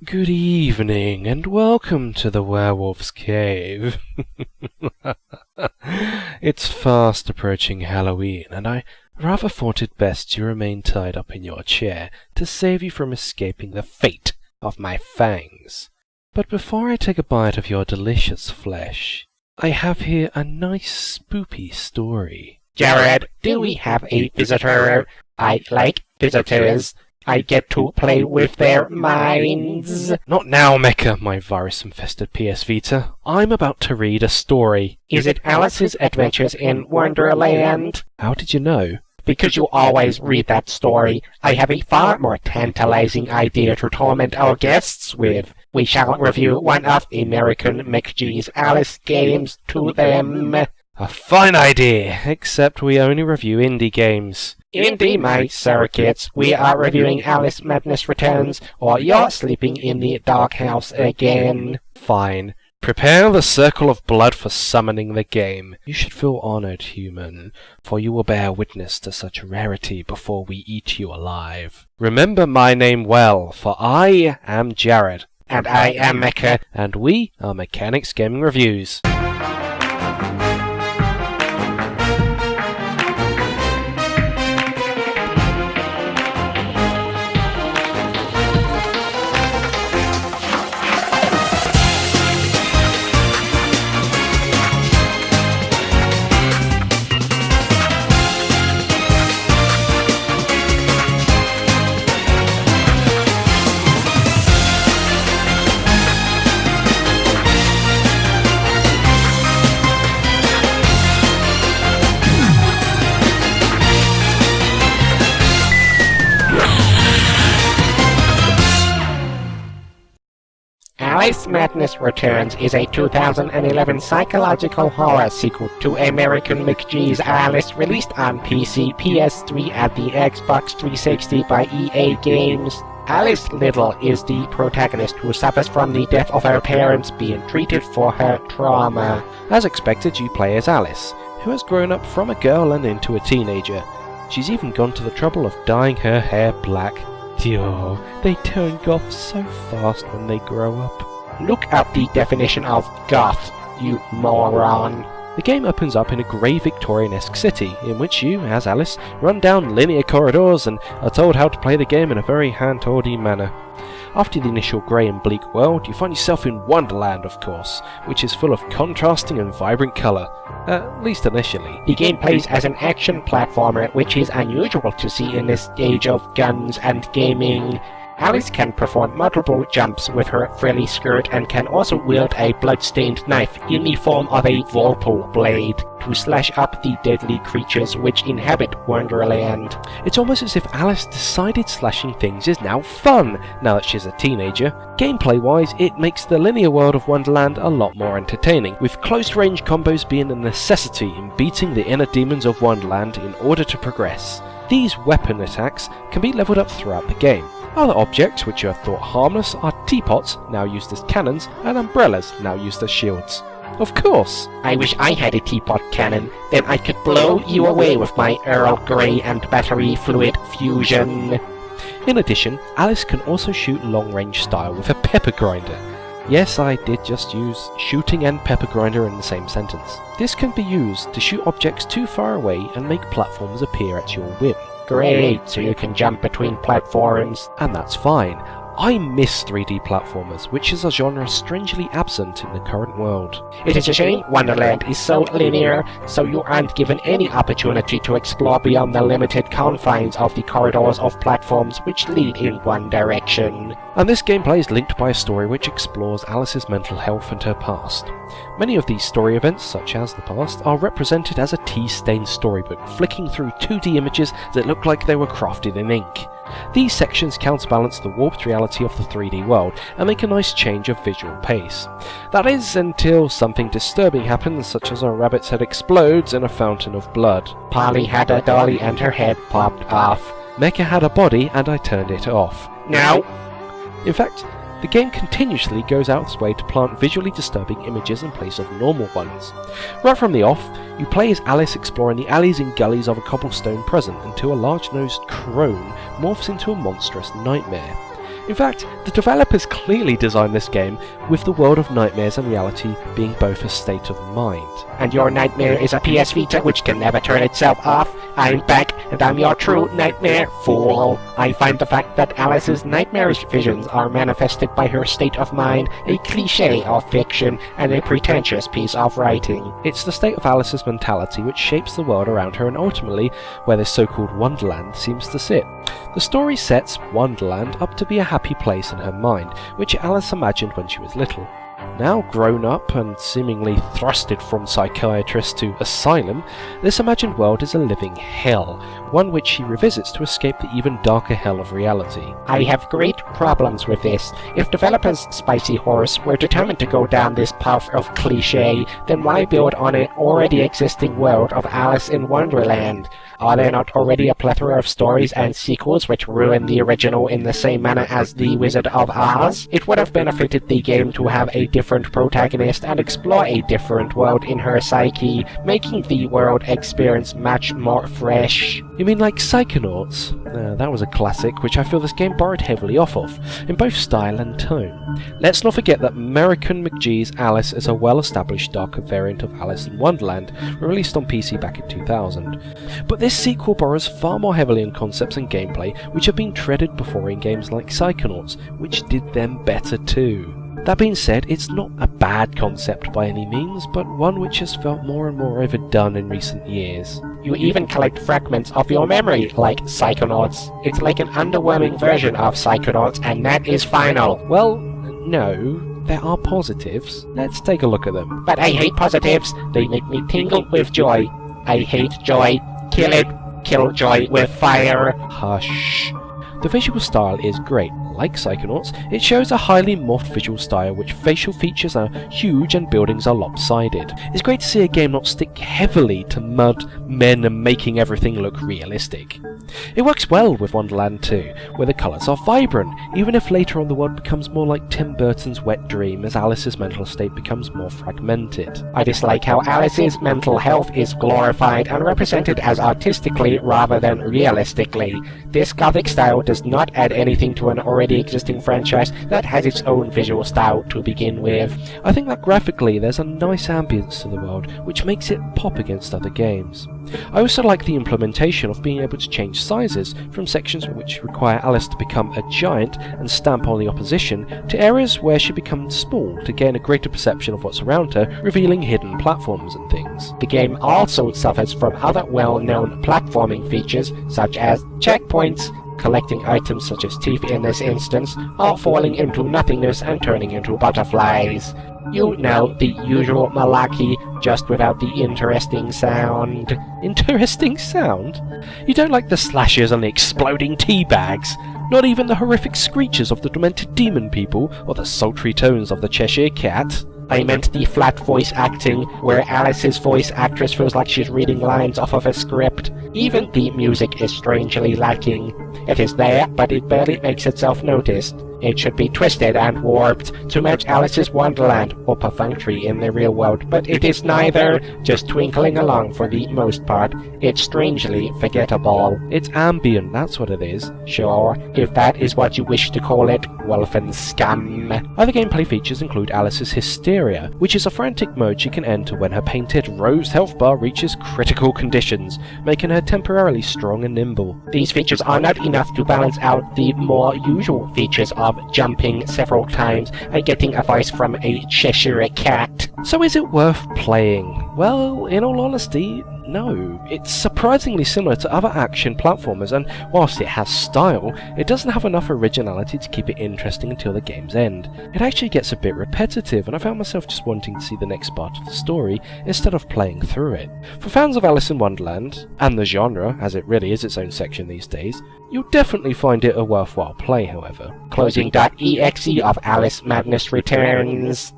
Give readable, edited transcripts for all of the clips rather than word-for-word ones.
Good evening, and welcome to the Werewolf's Cave. It's fast approaching Halloween, and I rather thought it best you remain tied up in your chair to save you from escaping the fate of my fangs. But before I take a bite of your delicious flesh, I have here a nice spoopy story. Gerad, do we have a visitor? I like visitors. I get to play with their minds. Not now, Mecha, my virus-infested PS Vita. I'm about to read a story. Is it Alice's Adventures in Wonderland? How did you know? Because you always read that story. I have a far more tantalizing idea to torment our guests with. We shall review one of American McGee's Alice games to them. A fine idea, except we only review indie games. Indie, my circuits. We are reviewing Alice Madness Returns, or you're sleeping in the doghouse again. Fine. Prepare the circle of blood for summoning the game. You should feel honored, human, for you will bear witness to such rarity before we eat you alive. Remember my name well, for I am Gerad. And I am Mecha. And we are Mechanix Gaming Reviews. Alice Madness Returns is a 2011 psychological horror sequel to American McGee's Alice, released on PC, PS3, and the Xbox 360 by EA Games. Alice Little is the protagonist who suffers from the death of her parents being treated for her trauma. As expected, you play as Alice, who has grown up from a girl and into a teenager. She's even gone to the trouble of dyeing her hair black. Dio, they turn goth so fast when they grow up. Look up the definition of goth, you moron. The game opens up in a grey Victorian-esque city, in which you, as Alice, run down linear corridors and are told how to play the game in a very hand-holdy manner. After the initial grey and bleak world, you find yourself in Wonderland, of course, which is full of contrasting and vibrant colour, at least initially. The game plays as an action platformer, which is unusual to see in this age of guns and gaming. Alice can perform multiple jumps with her frilly skirt and can also wield a blood-stained knife in the form of a vorpal blade to slash up the deadly creatures which inhabit Wonderland. It's almost as if Alice decided slashing things is now fun, now that she's a teenager. Gameplay-wise, it makes the linear world of Wonderland a lot more entertaining, with close-range combos being a necessity in beating the inner demons of Wonderland in order to progress. These weapon attacks can be leveled up throughout the game. Other objects which are thought harmless are teapots, now used as cannons, and umbrellas, now used as shields. Of course! I wish I had a teapot cannon, then I could blow you away with my Earl Grey and battery fluid fusion. In addition, Alice can also shoot long-range style with a pepper grinder. Yes, I did just use shooting and pepper grinder in the same sentence. This can be used to shoot objects too far away and make platforms appear at your whim. Great, so you can jump between platforms. And that's fine. I miss 3D platformers, which is a genre strangely absent in the current world. It is a shame Wonderland is so linear, so you aren't given any opportunity to explore beyond the limited confines of the corridors of platforms which lead in one direction. And this gameplay is linked by a story which explores Alice's mental health and her past. Many of these story events, such as the past, are represented as a tea-stained storybook, flicking through 2D images that look like they were crafted in ink. These sections counterbalance the warped reality of the 3D world and make a nice change of visual pace. That is, until something disturbing happens, such as a rabbit's head explodes in a fountain of blood. Polly had a dolly and her head popped off. Mecha had a body and I turned it off. No! In fact, the game continuously goes out its way to plant visually disturbing images in place of normal ones. Right from the off, you play as Alice exploring the alleys and gullies of a cobblestone present until a large-nosed crone morphs into a monstrous nightmare. In fact, the developers clearly designed this game with the world of nightmares and reality being both a state of mind. And your nightmare is a PS Vita which can never turn itself off. I'm back, and I'm your true nightmare fool. I find the fact that Alice's nightmarish visions are manifested by her state of mind a cliché of fiction and a pretentious piece of writing. It's the state of Alice's mentality which shapes the world around her and ultimately where this so-called Wonderland seems to sit. The story sets Wonderland up to be a happy place in her mind, which Alice imagined when she was little. Now grown up and seemingly thrusted from psychiatrist to asylum, this imagined world is a living hell, one which she revisits to escape the even darker hell of reality. I have great problems with this. If developers Spicy Horse were determined to go down this path of cliché, then why build on an already existing world of Alice in Wonderland? Are there not already a plethora of stories and sequels which ruin the original in the same manner as The Wizard of Oz? It would have benefited the game to have a different protagonist and explore a different world in her psyche, making the world experience much more fresh. You mean like Psychonauts? That was a classic which I feel this game borrowed heavily off of, in both style and tone. Let's not forget that American McGee's Alice is a well-established darker variant of Alice in Wonderland, released on PC back in 2000. But this sequel borrows far more heavily in concepts and gameplay which have been treaded before in games like Psychonauts, which did them better too. That being said, it's not a bad concept by any means, but one which has felt more and more overdone in recent years. You even collect fragments of your memory, like Psychonauts. It's like an underwhelming version of Psychonauts, and that is final. Well, no, there are positives. Let's take a look at them. But I hate positives. They make me tingle with joy. I hate joy. Kill it. Kill joy with fire. Hush. The visual style is great. Like Psychonauts, it shows a highly morphed visual style which facial features are huge and buildings are lopsided. It's great to see a game not stick heavily to mud, men and making everything look realistic. It works well with Wonderland 2, where the colours are vibrant, even if later on the world becomes more like Tim Burton's wet dream as Alice's mental state becomes more fragmented. I dislike how Alice's mental health is glorified and represented as artistically rather than realistically. This gothic style does not add anything to an already existing franchise that has its own visual style to begin with. I think that graphically there's a nice ambience to the world, which makes it pop against other games. I also like the implementation of being able to change sizes from sections which require Alice to become a giant and stamp on the opposition to areas where she becomes small to gain a greater perception of what's around her, revealing hidden platforms and things. The game also suffers from other well-known platforming features such as checkpoints, collecting items such as teeth in this instance, or falling into nothingness and turning into butterflies. You know, the usual malarkey, just without the interesting sound. Interesting sound? You don't like the slashes and the exploding tea bags? Not even the horrific screeches of the demented demon people, or the sultry tones of the Cheshire Cat? I meant the flat voice acting, where Alice's voice actress feels like she's reading lines off of a script. Even the music is strangely lacking. It is there, but it barely makes itself noticed. It should be twisted and warped to match Alice's Wonderland, or perfunctory in the real world, but it is neither, just twinkling along for the most part. It's strangely forgettable. It's ambient, that's what it is. Sure, if that is what you wish to call it, Wolfen scum. Other gameplay features include Alice's Hysteria, which is a frantic mode she can enter when her painted rose health bar reaches critical conditions, making her temporarily strong and nimble. These features are not enough to balance out the more usual features of jumping several times and getting advice from a Cheshire Cat. So is it worth playing? Well, in all honesty, no. It's surprisingly similar to other action platformers, and whilst it has style, it doesn't have enough originality to keep it interesting until the game's end. It actually gets a bit repetitive, and I found myself just wanting to see the next part of the story instead of playing through it. For fans of Alice in Wonderland, and the genre, as it really is its own section these days, you'll definitely find it a worthwhile play, however. Closing.exe of Alice Madness returns.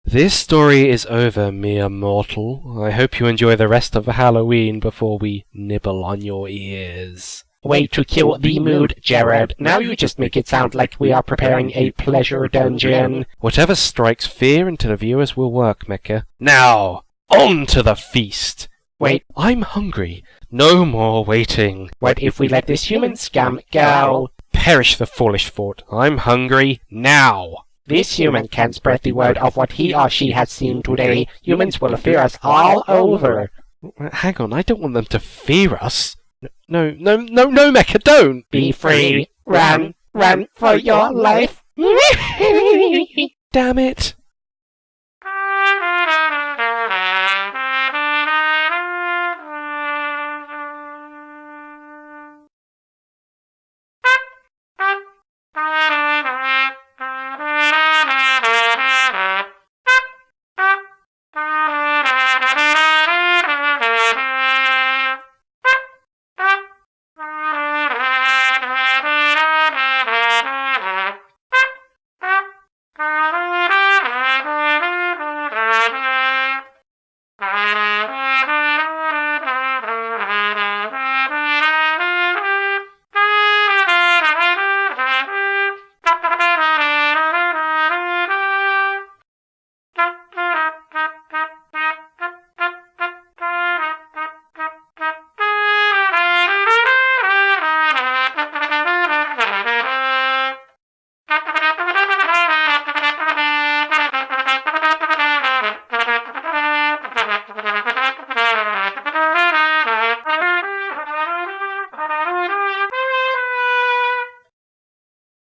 This story is over, mere mortal. I hope you enjoy the rest of Halloween before we nibble on your ears. Way to kill the mood, Gerad. Now you just make it sound like we are preparing a pleasure dungeon. Whatever strikes fear into the viewers will work, Mecha. Now, on to the feast! Wait, I'm hungry. No more waiting. What if we let this human scum go? Perish the foolish thought. I'm hungry now. This human can spread the word of what he or she has seen today. Humans will fear us all over. Hang on, I don't want them to fear us. No, Mecha, don't! Be free. Run for your life. Damn it!